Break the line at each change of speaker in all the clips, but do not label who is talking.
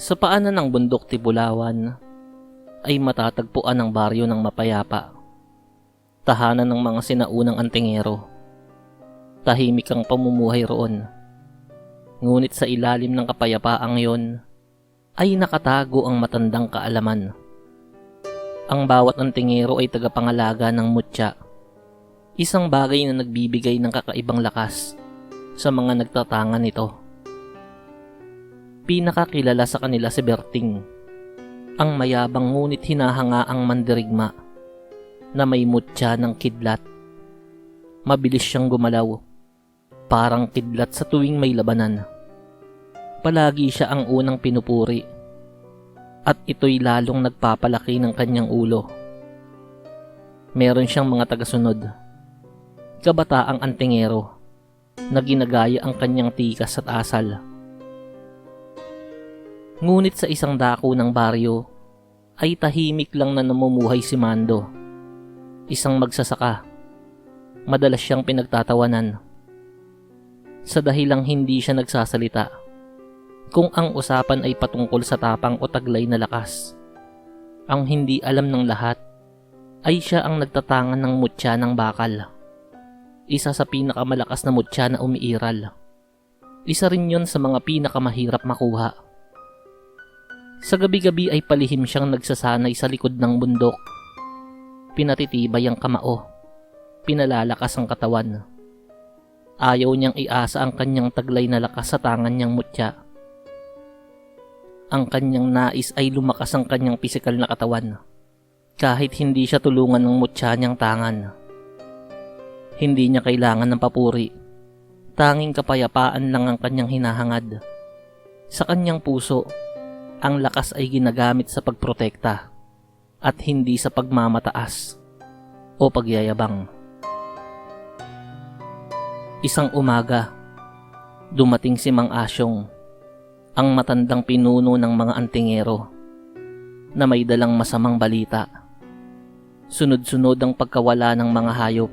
Sa paanan ng bundok Tibulawan ay matatagpuan ang baryo ng mapayapa. Tahanan ng mga sinaunang antingero. Tahimik ang pamumuhay roon. Ngunit sa ilalim ng kapayapaang yon ay nakatago ang matandang kaalaman. Ang bawat antingero ay tagapangalaga ng mutya. Isang bagay na nagbibigay ng kakaibang lakas sa mga nagtatangan nito. Pinakakilala sa kanila si Berting, ang mayabang ngunit hinahangaang mandirigma na may mutya ng kidlat. Mabilis siyang gumalaw, parang kidlat sa tuwing may labanan. Palagi siya ang unang pinupuri at ito'y lalong nagpapalaki ng kanyang ulo. Meron siyang mga tagasunod, kabataang antingero na ginagaya ang kanyang tikas at asal. Ngunit sa isang dako ng baryo ay tahimik lang na namumuhay si Mando. Isang magsasaka. Madalas siyang pinagtatawanan. Sa dahilang hindi siya nagsasalita. Kung ang usapan ay patungkol sa tapang o taglay na lakas. Ang hindi alam ng lahat ay siya ang nagtatangan ng mutya ng bakal. Isa sa pinakamalakas na mutya na umiiral. Isa rin yon sa mga pinakamahirap makuha. Sa gabi-gabi ay palihim siyang nagsasanay sa likod ng bundok. Pinatitibay ang kamao. Pinalalakas ang katawan. Ayaw niyang iasa ang kanyang taglay na lakas sa tangan niyang mutya. Ang kanyang nais ay lumakas ang kanyang pisikal na katawan. Kahit hindi siya tulungan ng mutya niyang tangan. Hindi niya kailangan ng papuri. Tanging kapayapaan lang ang kanyang hinahangad. Sa kanyang puso, ang lakas ay ginagamit sa pagprotekta at hindi sa pagmamataas o pagyayabang. Isang umaga, dumating si Mang Asyong, ang matandang pinuno ng mga antingero, na may dalang masamang balita. Sunod-sunod ang pagkawala ng mga hayop.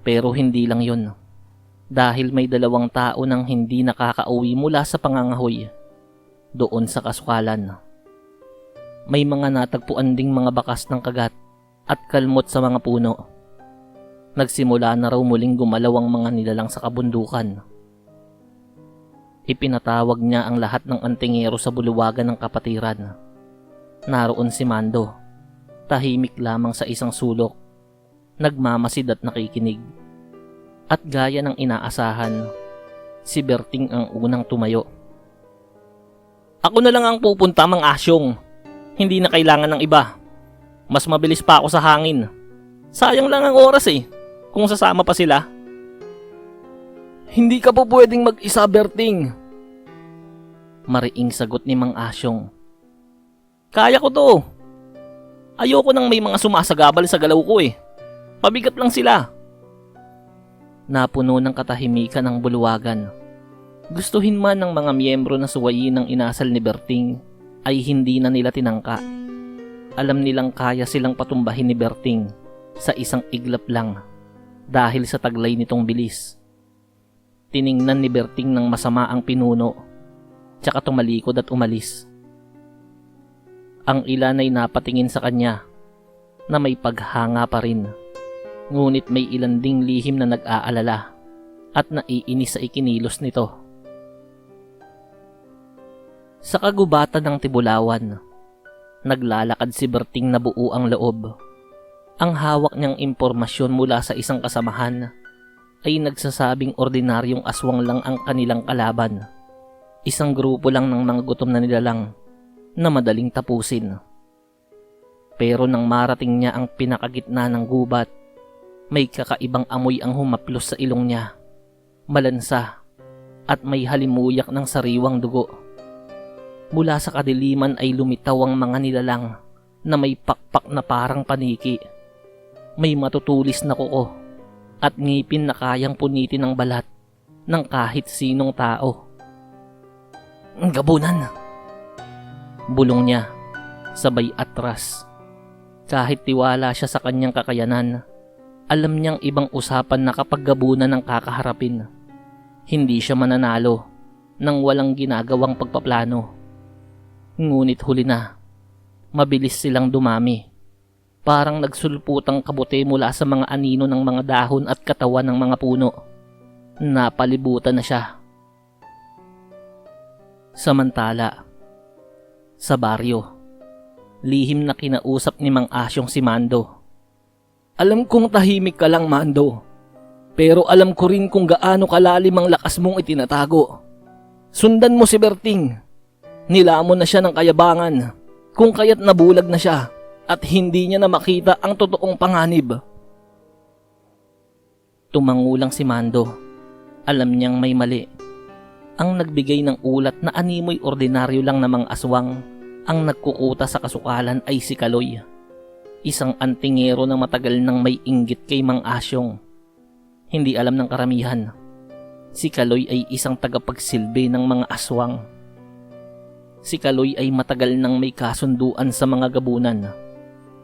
Pero hindi lang yun, dahil may 2 tao nang hindi nakakauwi mula sa pangangahoy doon sa kasukalan. May mga natagpuan ding mga bakas ng kagat at kalmot sa mga puno. Nagsimula na raw muling gumalaw ang mga nilalang sa kabundukan. Ipinatawag niya ang lahat ng antingero sa buluwagan ng kapatiran. Naroon si Mando, tahimik lamang sa isang sulok, nagmamasid at nakikinig. At gaya ng inaasahan, si Berting ang unang tumayo. Ako na lang ang pupunta, Mang Asyong. Hindi na kailangan ng iba. Mas mabilis pa ako sa hangin. Sayang lang ang oras kung sasama pa sila. Hindi ka po pwedeng mag-isa, Berting. Mariing sagot ni Mang Asyong. Kaya ko to. Ayoko nang may mga sumasagabal sa galaw ko Mabigat lang sila. Napuno ng katahimikan ang buluwagan. Gustuhin man ng mga miyembro na suwayin ng inasal ni Berting ay hindi na nila tinangka. Alam nilang kaya silang patumbahin ni Berting sa isang iglap lang dahil sa taglay nitong bilis. Tiningnan ni Berting ng masama ang pinuno, tsaka tumalikod at umalis. Ang ilan ay napatingin sa kanya na may paghanga pa rin, ngunit may ilan ding lihim na nag-aalala at naiinis sa ikinilos nito. Sa kagubatan ng Tibulawan, naglalakad si Berting na buo ang loob. Ang hawak niyang impormasyon mula sa isang kasamahan ay nagsasabing ordinaryong aswang lang ang kanilang kalaban. Isang grupo lang ng mga gutom na nilalang na madaling tapusin. Pero nang marating niya ang pinakagitna ng gubat, may kakaibang amoy ang humaplos sa ilong niya. Malansa at may halimuyak ng sariwang dugo. Mula sa kadiliman ay lumitaw ang mga nilalang na may pakpak na parang paniki. May matutulis na kuko at ngipin na kayang punitin ng balat ng kahit sinong tao. Gabunan! Bulong niya, sabay atras. Kahit tiwala siya sa kanyang kakayanan, alam niyang ibang usapan na kapag gabunan ang kakaharapin. Hindi siya mananalo nang walang ginagawang pagpaplano. Ngunit huli na, mabilis silang dumami. Parang nagsulputang kabuti mula sa mga anino ng mga dahon at katawan ng mga puno. Napalibutan na siya. Samantala, sa baryo, lihim na kinausap ni Mang Asyong si Mando. Alam kong tahimik ka lang, Mando. Pero alam ko rin kung gaano kalalim ang lakas mong itinatago. Sundan mo si Berting. Nilamon na siya ng kayabangan, kung kaya't nabulag na siya at hindi niya na makita ang totoong panganib. Tumangulang si Mando. Alam niyang may mali. Ang nagbigay ng ulat na animoy ordinaryo lang namang aswang ang nagkukuta sa kasukalan ay si Kaloy. Isang antingero na matagal nang may inggit kay Mang Asyong. Hindi alam ng karamihan. Si Kaloy ay isang tagapagsilbi ng mga aswang. Si Kaloy ay matagal nang may kasunduan sa mga gabunan.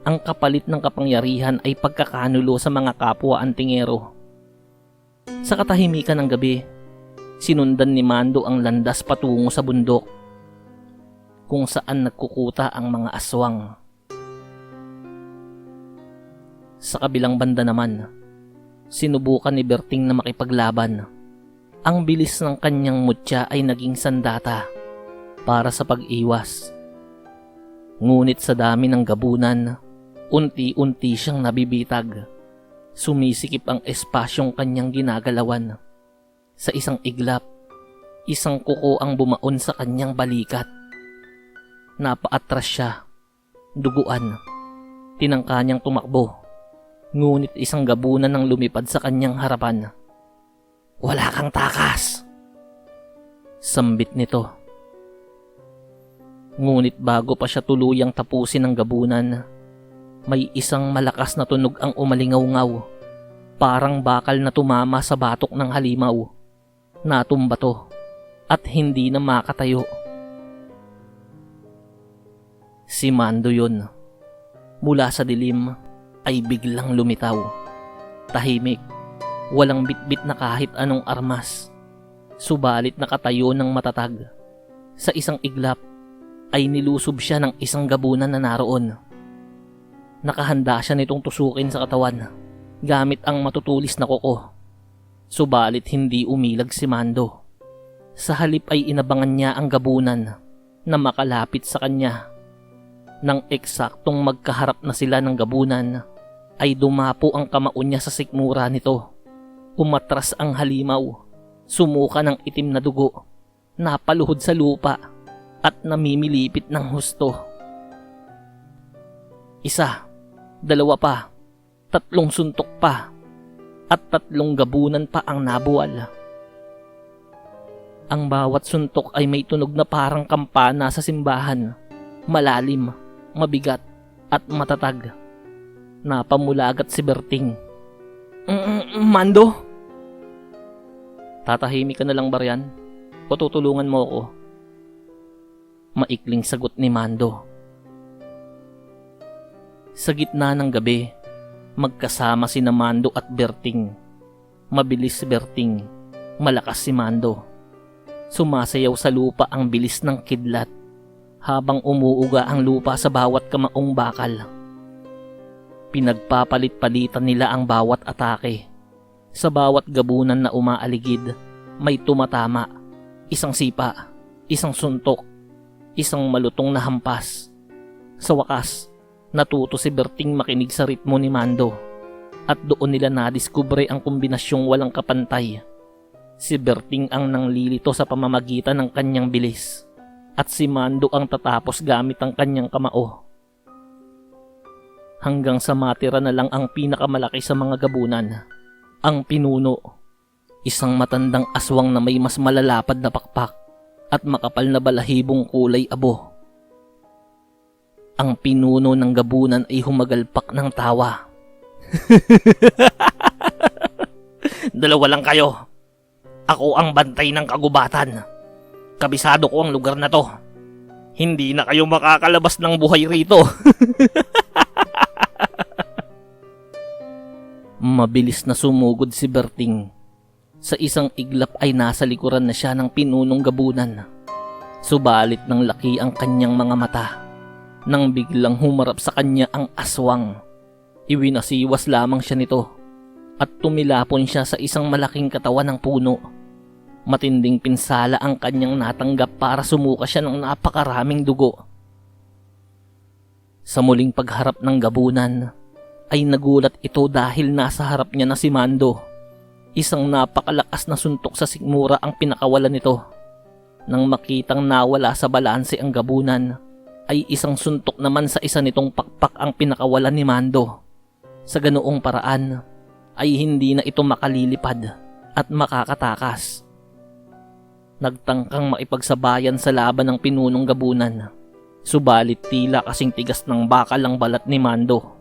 Ang kapalit ng kapangyarihan ay pagkakanulo sa mga kapwa antingero. Sa katahimikan ng gabi, sinundan ni Mando ang landas patungo sa bundok, kung saan nagkukuta ang mga aswang. Sa kabilang banda naman, sinubukan ni Berting na makipaglaban. Ang bilis ng kanyang mutya ay naging sandata para sa pag-iwas. Ngunit sa dami ng gabunan, unti-unti siyang nabibitag. Sumisikip ang espasyong kanyang ginagalawan. Sa isang iglap, isang kuko ang bumaon sa kanyang balikat. Napaatras siya, duguan. Tinangka niyang tumakbo, ngunit isang gabunan ang lumipad sa kanyang harapan. Wala kang takas! Sambit nito. Ngunit bago pa siya tuluyang tapusin ang gabunan, may isang malakas na tunog ang umalingaw-ngaw. Parang bakal na tumama sa batok ng halimaw. Natumba to at hindi na makatayo. Si Mando yun. Mula sa dilim ay biglang lumitaw. Tahimik, walang bitbit na kahit anong armas. Subalit nakatayo ng matatag. Sa isang iglap ay nilusob siya ng isang gabunan na naroon. Nakahanda siya nitong tusukin sa katawan gamit ang matutulis na kuko. Subalit hindi umilag si Mando. Sa halip ay inabangan niya ang gabunan na makalapit sa kanya. Nang eksaktong magkaharap na sila ng gabunan, ay dumapo ang kamao niya sa sikmura nito. Umatras ang halimaw, sumuka ng itim na dugo, napaluhod sa lupa at namimilipit ng husto. Isa, dalawa pa, tatlong suntok pa, at tatlong gabunan pa ang nabuwal. Ang bawat suntok ay may tunog na parang kampana sa simbahan, malalim, mabigat, at matatag. Napamulagat si Berting. Mando? Tatahimik ka na lang ba riyan? O tutulungan mo ako? Maikling sagot ni Mando. Sa gitna ng gabi, magkasama sina Mando at Berting. Mabilis si Berting, malakas si Mando. Sumasayaw sa lupa ang bilis ng kidlat habang umuuga ang lupa sa bawat kamaong bakal. Pinagpapalit-palitan nila ang bawat atake. Sa bawat gabunan na umaaligid, may tumatama. Isang sipa, isang suntok, isang malutong na hampas. Sa wakas, natuto si Berting makinig sa ritmo ni Mando at doon nila nadiskubre ang kombinasyong walang kapantay. Si Berting ang nanglilito sa pamamagitan ng kanyang bilis at si Mando ang tatapos gamit ang kanyang kamao. Hanggang sa matira na lang ang pinakamalaki sa mga gabunan, ang pinuno, isang matandang aswang na may mas malalapad na pakpak at makapal na balahibong kulay abo. Ang pinuno ng gabunan ay humagalpak ng tawa. Dalawa lang kayo. Ako ang bantay ng kagubatan. Kabisado ko ang lugar na to. Hindi na kayo makakalabas ng buhay rito. Mabilis na sumugod si Berting. Sa isang iglap ay nasa likuran na siya ng pinunong gabunan. Subalit nang laki ang kanyang mga mata, nang biglang humarap sa kanya ang aswang, iwinasiwas lamang siya nito at tumilapon siya sa isang malaking katawan ng puno. Matinding pinsala ang kanyang natanggap para sumuka siya ng napakaraming dugo. Sa muling pagharap ng gabunan, ay nagulat ito dahil nasa harap niya na si Mando. Isang napakalakas na suntok sa sikmura ang pinakawalan nito. Nang makitang nawala sa balanse ang gabunan, ay isang suntok naman sa isa nitong pakpak ang pinakawalan ni Mando. Sa ganoong paraan, ay hindi na ito makalilipad at makakatakas. Nagtangkang maipagsabayan sa laban ng pinunong gabunan. Subalit tila kasing tigas ng bakal ang balat ni Mando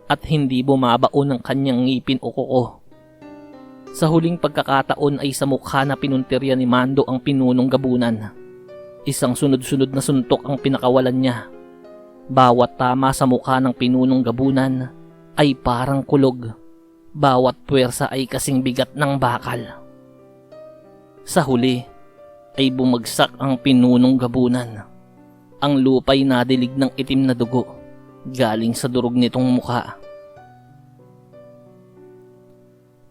at hindi bumabaon ang kanyang ngipin o kuko. Sa huling pagkakataon ay sa mukha na pinuntirya ni Mando ang pinunong gabunan. Isang sunod-sunod na suntok ang pinakawalan niya. Bawat tama sa mukha ng pinunong gabunan ay parang kulog. Bawat puwersa ay kasing bigat ng bakal. Sa huli ay bumagsak ang pinunong gabunan. Ang lupa'y nadilig ng itim na dugo galing sa durog nitong mukha.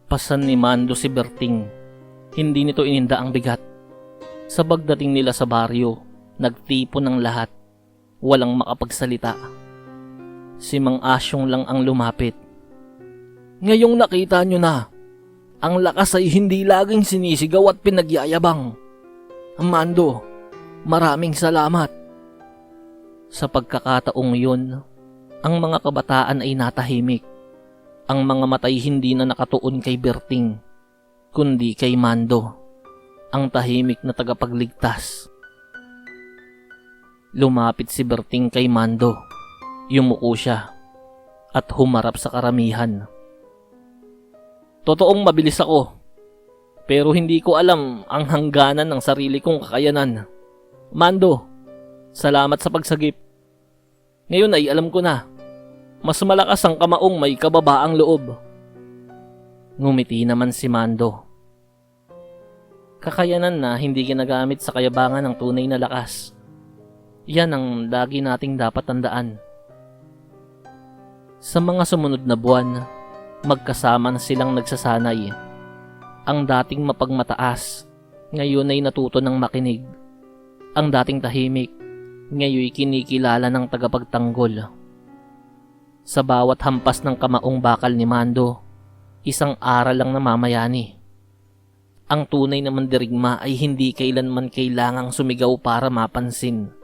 Pasan ni Mando si Berting. Hindi nito ininda ang bigat. Sa pagdating nila sa baryo, nagtipon ng lahat. Walang makapagsalita. Si Mang Asyong lang ang lumapit. Ngayong nakita nyo na, ang lakas ay hindi laging sinisigaw at pinagyayabang. Mando, maraming salamat. Sa pagkakataong yun, ang mga kabataan ay natahimik. Ang mga matay hindi na nakatuon kay Berting, kundi kay Mando, ang tahimik na tagapagligtas. Lumapit si Berting kay Mando, yumuko siya, at humarap sa karamihan. Totoong mabilis ako, pero hindi ko alam ang hangganan ng sarili kong kakayanan. Mando, salamat sa pagsagip. Ngayon ay alam ko na. Mas malakas ang kamaong may kababaang loob. Ngumiti naman si Mando. Kakayanan na hindi ginagamit sa kayabangan ng tunay na lakas. Yan ang lagi nating dapat tandaan. Sa mga sumunod na buwan, magkasama na silang nagsasanay. Ang dating mapagmataas, ngayon ay natuto ng makinig. Ang dating tahimik, ngayon kinikilala ng tagapagtanggol. Sa bawat hampas ng kamaong bakal ni Mando, isang aral lang namamayani. Ang tunay na mandirigma ay hindi kailanman kailangang sumigaw para mapansin.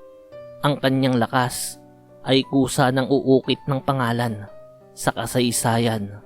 Ang kanyang lakas ay kusa ng uukit ng pangalan sa kasaysayan.